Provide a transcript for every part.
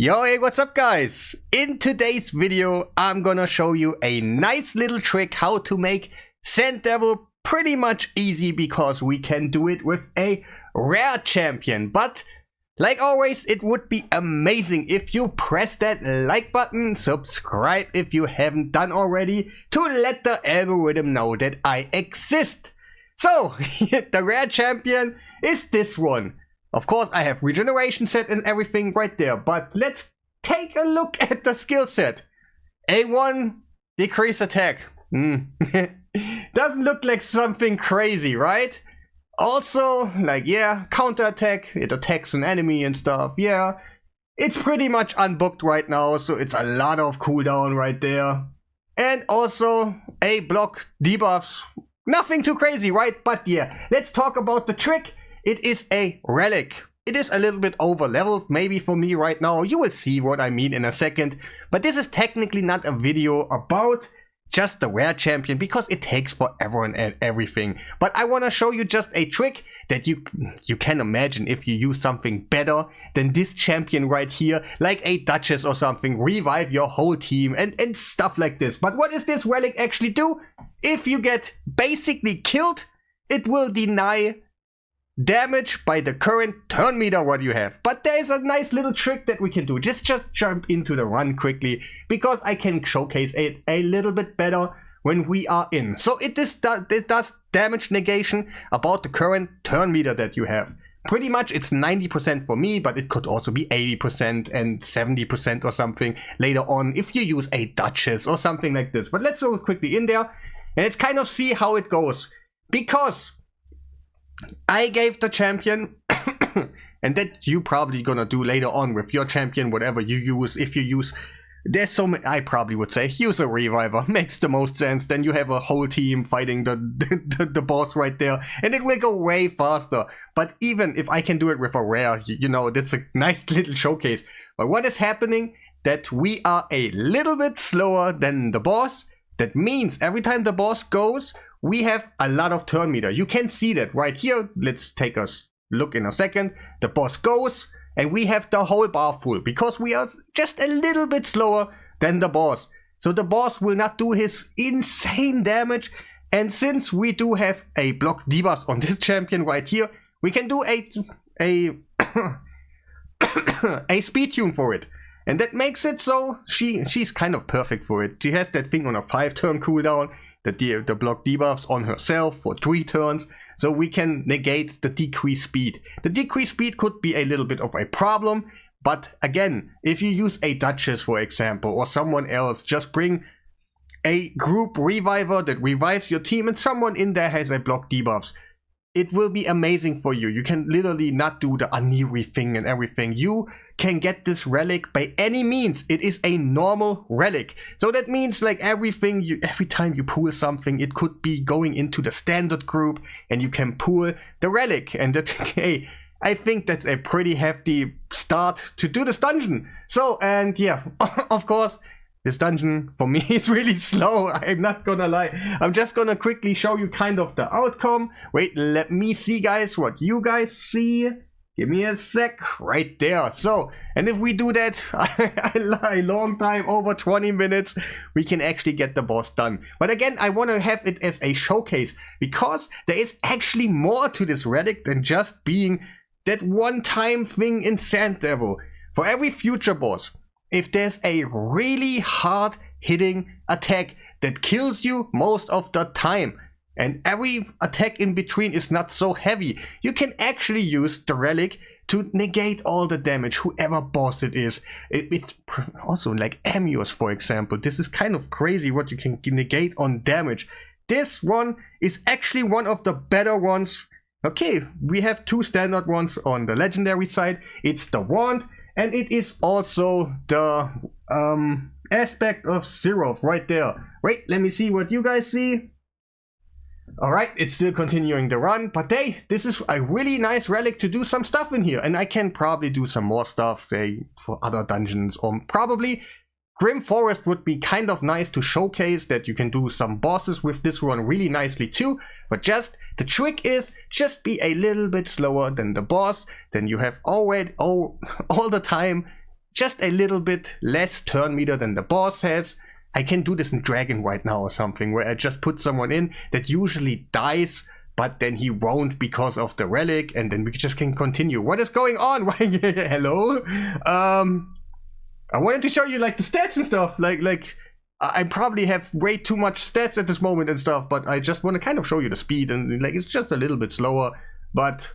Yo, hey, what's up guys? In today's video, I'm gonna show you a nice little trick how to make Sand Devil pretty much easy because we can do it with a rare champion. But like always, it would be amazing if you press that like button, subscribe if you haven't done already, to let the algorithm know that I exist. So, the rare champion is this one. Of course, I have regeneration set and everything right there, but let's take a look at the skill set. A1, decrease attack. Doesn't look like something crazy, right? Also, like, yeah, counter attack, it attacks an enemy and stuff, yeah. It's pretty much unbooked right now, so it's a lot of cooldown right there. And also, a block debuffs. Nothing too crazy, right? But yeah, let's talk about the trick. It is a relic. It is a little bit over leveled, maybe for me right now. You will see what I mean in a second. But this is technically not a video about just the rare champion because it takes forever and everything. But I want to show you just a trick that you can imagine if you use something better than this champion right here, like a Duchess or something, revive your whole team and stuff like this. But what does this relic actually do? If you get basically killed, it will deny damage by the current turn meter what you have. But there is a nice little trick that we can do. Just jump into the run quickly because I can showcase it a little bit better when we are in. So it does damage negation about the current turn meter that you have. Pretty much it's 90% for me, but it could also be 80% and 70% or something later on if you use a Duchess or something like this. But let's go quickly in there and let's kind of see how it goes. Because I gave the champion, and that you probably gonna do later on with your champion, whatever you use. If you use, there's so many, I probably would say, use a reviver, makes the most sense. Then you have a whole team fighting the boss right there, and it will go way faster. But even if I can do it with a rare, you know, that's a nice little showcase. But what is happening? That we are a little bit slower than the boss. That means every time the boss goes, we have a lot of turn meter. You can see that right here. Let's take a look in a second. The boss goes and we have the whole bar full because we are just a little bit slower than the boss. So the boss will not do his insane damage. And since we do have a block debuff on this champion right here, we can do a speed tune for it. And that makes it so she's kind of perfect for it. She has that thing on a 5-turn cooldown. The block debuffs on herself for 3 turns, so we can negate the decreased speed. The decreased speed could be a little bit of a problem, but again, if you use a Duchess for example, or someone else, just bring a group reviver that revives your team and someone in there has a block debuffs. It will be amazing for you. You can literally not do the Aniri thing and everything. You can get this relic by any means. It is a normal relic. So that means like every time you pull something, it could be going into the standard group and you can pull the relic. And that, hey, I think that's a pretty hefty start to do this dungeon. So, and yeah, of course, this dungeon for me is really slow, I'm not gonna lie. I'm just gonna quickly show you kind of the outcome. Wait, let me see guys what you guys see. Give me a sec, right there. So, and if we do that a long time, over 20 minutes, we can actually get the boss done. But again, I want to have it as a showcase because there is actually more to this relic than just being that one-time thing in Sand Devil. For every future boss, if there's a really hard hitting attack that kills you most of the time, and every attack in between is not so heavy, you can actually use the relic to negate all the damage, whoever boss it is. It's also like Amuse, for example. This is kind of crazy what you can negate on damage. This one is actually one of the better ones. Okay, we have 2 standard ones on the legendary side. It's the wand. And it is also the aspect of Siroth right there. Wait, let me see what you guys see. Alright, it's still continuing the run, but hey, this is a really nice relic to do some stuff in here. And I can probably do some more stuff for other dungeons, or probably Grim Forest would be kind of nice to showcase that you can do some bosses with this one really nicely too. But just the trick is just be a little bit slower than the boss. Then you have already all the time just a little bit less turn meter than the boss has. I can do this in Dragon right now or something, where I just put someone in that usually dies, but then he won't because of the relic, and then we just can continue. What is going on? Hello? I wanted to show you like the stats and stuff. Like I probably have way too much stats at this moment and stuff, but I just want to kind of show you the speed, and like it's just a little bit slower. But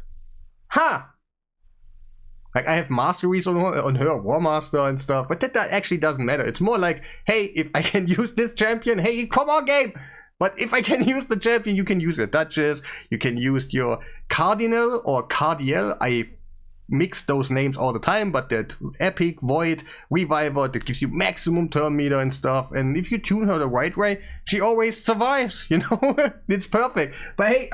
like I have masteries on her, War Master and stuff, but that actually doesn't matter. It's more like, hey, if I can use this champion, hey, come on game! But if I can use the champion, you can use your Duchess, you can use your Cardinal or Cardiel. I mix those names all the time, but that Epic, Void, Reviver, that gives you maximum turn meter and stuff. And if you tune her the right way, she always survives, you know? It's perfect. But hey,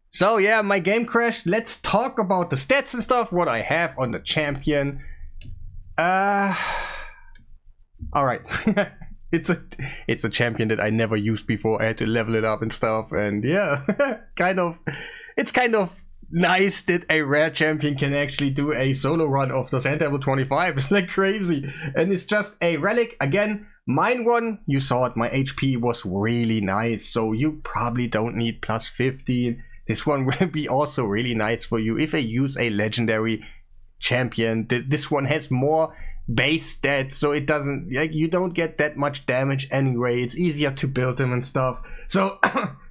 so yeah, my game crashed. Let's talk about the stats and stuff, what I have on the champion. Alright. It's a champion that I never used before. I had to level it up and stuff, and yeah, it's kind of nice that a rare champion can actually do a solo run of the Sand Devil 25. It's like crazy. And it's just a relic. Again, mine one, you saw it, my HP was really nice, so you probably don't need plus 15. This one will be also really nice for you if I use a legendary champion. This one has more base stats, so it doesn't, like, you don't get that much damage anyway. It's easier to build them and stuff. So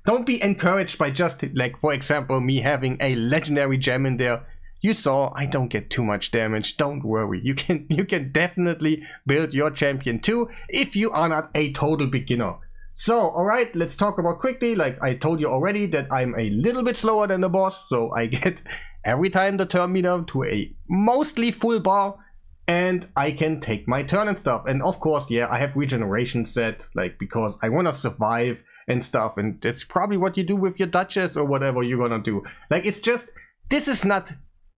don't be encouraged by just, like, for example, me having a legendary gem in there. You saw I don't get too much damage. Don't worry. You can definitely build your champion too if you are not a total beginner. So, alright, let's talk about quickly. Like I told you already that I'm a little bit slower than the boss, so I get every time the turn meter to a mostly full bar, and I can take my turn and stuff. And of course, yeah, I have regeneration set, like, because I want to survive and stuff, and that's probably what you do with your Duchess or whatever you're gonna do. Like, it's just, this is not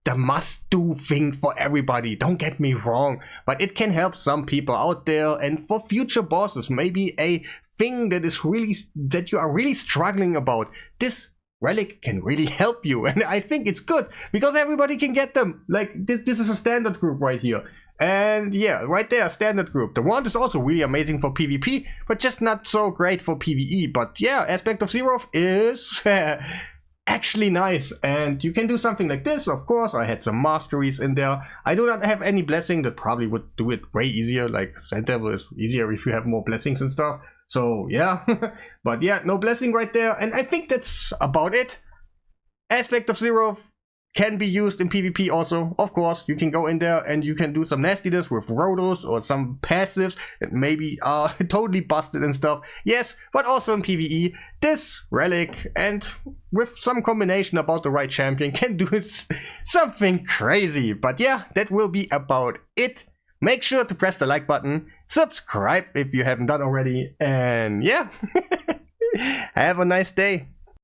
the must-do thing for everybody, don't get me wrong, but it can help some people out there, and for future bosses, maybe a thing that you are really struggling about, this relic can really help you. And I think it's good because everybody can get them. Like this is a standard group right here, and yeah, right there, standard group. The wand is also really amazing for PvP, but just not so great for PvE. But yeah, Aspect of Zero is actually nice, and you can do something like this. Of course, I had some masteries in there. I do not have any blessing. That probably would do it way easier. Like Sand Devil is easier if you have more blessings and stuff. So yeah, but yeah, no blessing right there, and I think that's about it. Aspect of Zero can be used in PvP also, of course. You can go in there and you can do some nastiness with Rhodos or some passives that maybe are totally busted and stuff. Yes, but also in PvE, this relic, and with some combination about the right champion, can do something crazy. But yeah, that will be about it. Make sure to press the like button, subscribe if you haven't done already, and yeah, have a nice day.